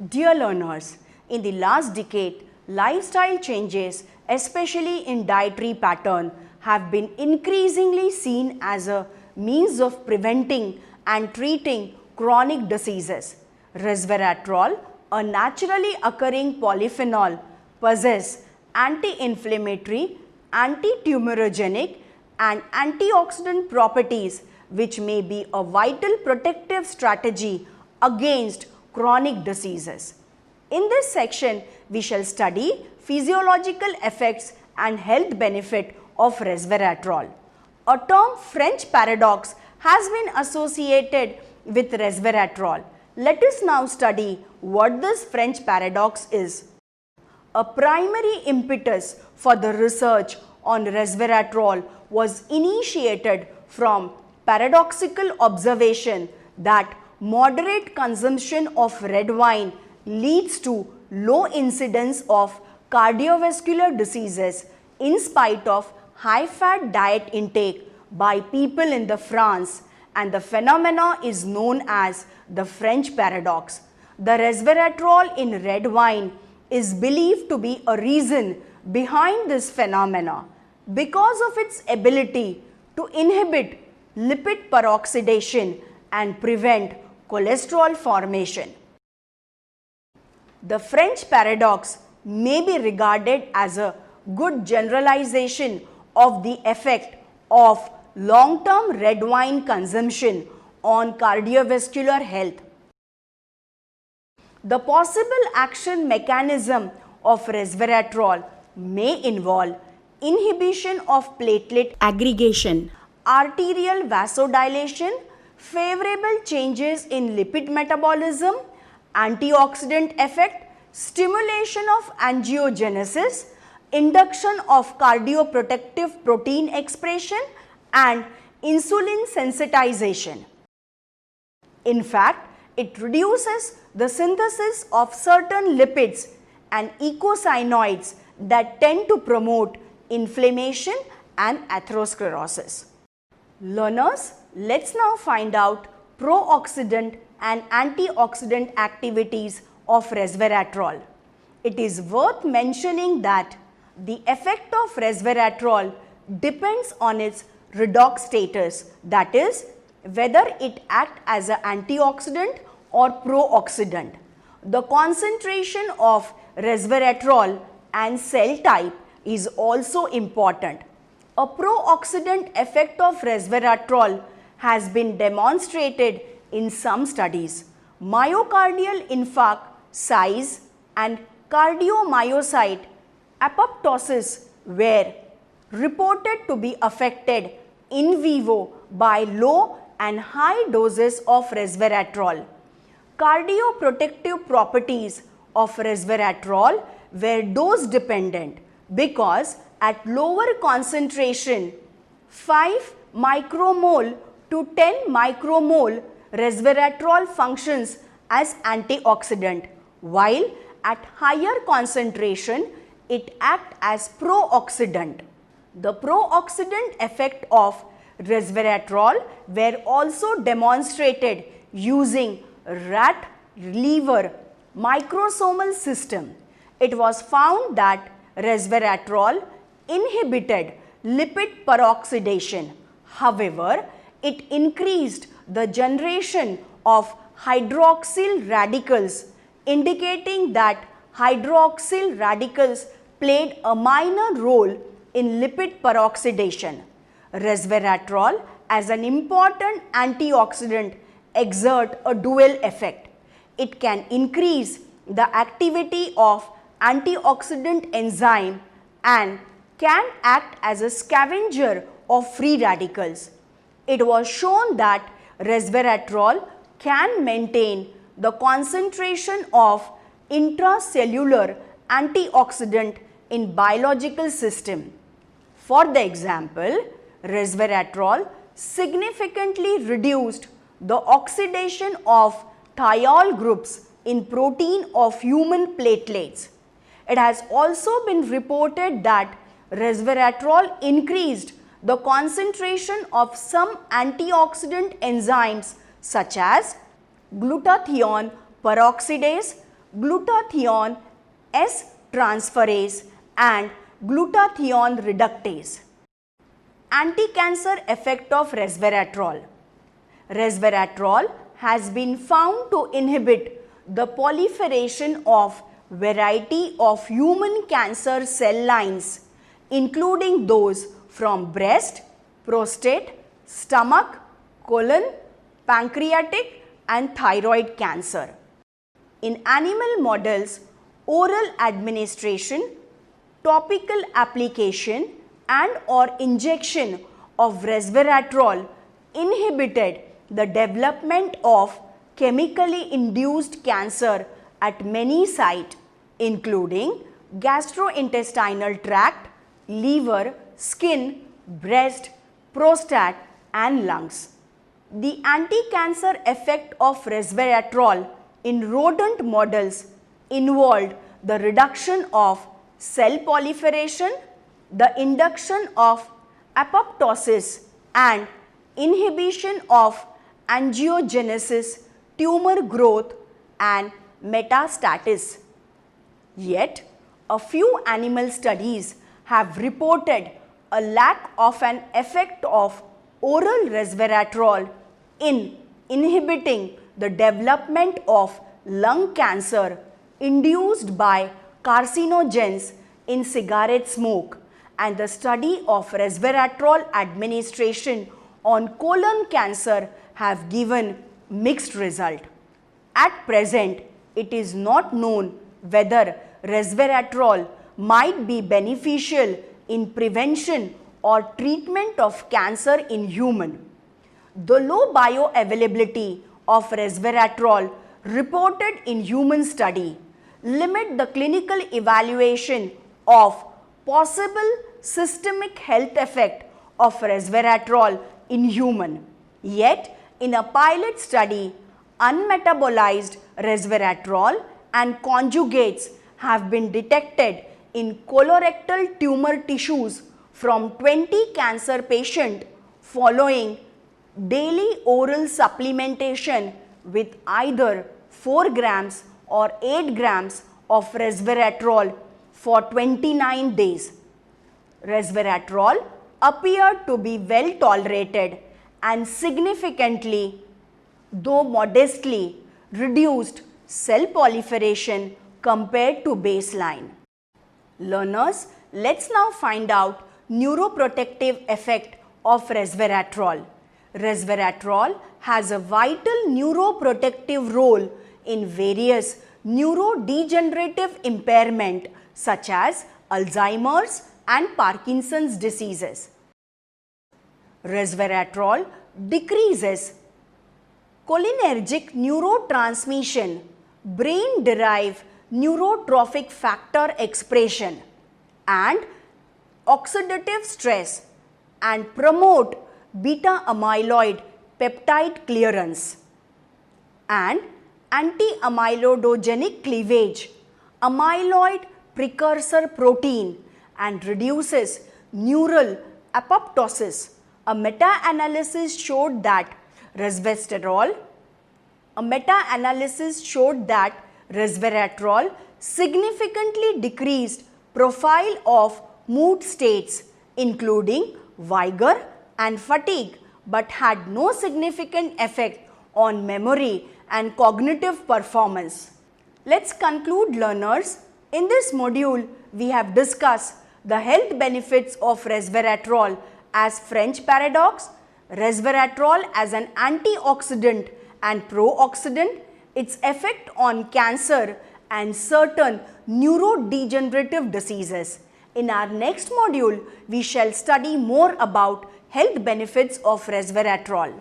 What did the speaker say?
Dear learners, in the last decade, lifestyle changes, especially in dietary pattern, have been increasingly seen as a means of preventing and treating chronic diseases. Resveratrol, a naturally occurring polyphenol, possesses anti-inflammatory, anti-tumorigenic and antioxidant properties which may be a vital protective strategy against chronic diseases. In this section, we shall study physiological effects and health benefit of resveratrol. A term French paradox has been associated with resveratrol. Let us now study what this French paradox is. A primary impetus for the research on resveratrol was initiated from paradoxical observation that moderate consumption of red wine leads to low incidence of cardiovascular diseases in spite of high-fat diet intake by people in France, and the phenomena is known as the French paradox. The resveratrol in red wine is believed to be a reason behind this phenomena because of its ability to inhibit lipid peroxidation and prevent cholesterol formation. The French paradox may be regarded as a good generalization of the effect of long-term red wine consumption on cardiovascular health. The possible action mechanism of resveratrol may involve inhibition of platelet aggregation, arterial vasodilation, favorable changes in lipid metabolism, antioxidant effect, stimulation of angiogenesis, induction of cardioprotective protein expression and insulin sensitization. In fact, it reduces the synthesis of certain lipids and eicosanoids that tend to promote inflammation and atherosclerosis. Learners, let's now find out pro-oxidant and antioxidant activities of resveratrol. It is worth mentioning that the effect of resveratrol depends on its redox status, that is, whether it acts as an antioxidant or pro-oxidant. The concentration of resveratrol and cell type is also important. A pro-oxidant effect of resveratrol has been demonstrated in some studies. Myocardial infarct size and cardiomyocyte apoptosis were reported to be affected in vivo by low and high doses of resveratrol. Cardioprotective properties of resveratrol were dose dependent because at lower concentration 5 micromole to 10 micromole resveratrol functions as antioxidant, while at higher concentration it acts as pro-oxidant. The pro-oxidant effect of resveratrol were also demonstrated using rat liver microsomal system. It was found that resveratrol inhibited lipid peroxidation. However, it increased the generation of hydroxyl radicals, indicating that hydroxyl radicals played a minor role in lipid peroxidation. Resveratrol as an important antioxidant exerts a dual effect. It can increase the activity of antioxidant enzyme and can act as a scavenger of free radicals. It was shown that resveratrol can maintain the concentration of intracellular antioxidant in biological system. For the example, resveratrol significantly reduced the oxidation of thiol groups in protein of human platelets. It has also been reported that resveratrol increased the concentration of some antioxidant enzymes such as glutathione peroxidase, glutathione S-transferase and glutathione reductase. Anti-cancer effect of resveratrol. Resveratrol has been found to inhibit the proliferation of variety of human cancer cell lines, including those from breast, prostate, stomach, colon, pancreatic and thyroid cancer. In animal models, oral administration, topical application and or injection of resveratrol inhibited the development of chemically induced cancer at many sites, including gastrointestinal tract, liver, skin, breast, prostate and lungs. The anti-cancer effect of resveratrol in rodent models involved the reduction of cell proliferation, the induction of apoptosis and inhibition of angiogenesis, tumor growth and metastasis. Yet, a few animal studies have reported a lack of an effect of oral resveratrol in inhibiting the development of lung cancer induced by carcinogens in cigarette smoke, and the study of resveratrol administration on colon cancer have given mixed result. At present, it is not known whether resveratrol might be beneficial in prevention or treatment of cancer in human. The low bioavailability of resveratrol reported in human study limit the clinical evaluation of possible systemic health effect of resveratrol in human. Yet, in a pilot study, unmetabolized resveratrol and conjugates have been detected in colorectal tumor tissues from 20 cancer patients following daily oral supplementation with either 4 grams or 8 grams of resveratrol for 29 days. Resveratrol appeared to be well tolerated and significantly, though modestly, reduced cell proliferation compared to baseline. Learners, let's now find out neuroprotective effect of resveratrol. Resveratrol has a vital neuroprotective role in various neurodegenerative impairment such as Alzheimer's and Parkinson's diseases. Resveratrol decreases cholinergic neurotransmission, brain-derived neurotrophic factor expression and oxidative stress and promote beta amyloid peptide clearance and anti-amyloidogenic cleavage, amyloid precursor protein and reduces neural apoptosis. A meta-analysis showed that resveratrol significantly decreased profile of mood states including vigor and fatigue, but had no significant effect on memory and cognitive performance. Let's conclude, learners. In this module, we have discussed the health benefits of resveratrol as French paradox, resveratrol as an antioxidant and prooxidant, its effect on cancer and certain neurodegenerative diseases. In our next module, we shall study more about health benefits of resveratrol.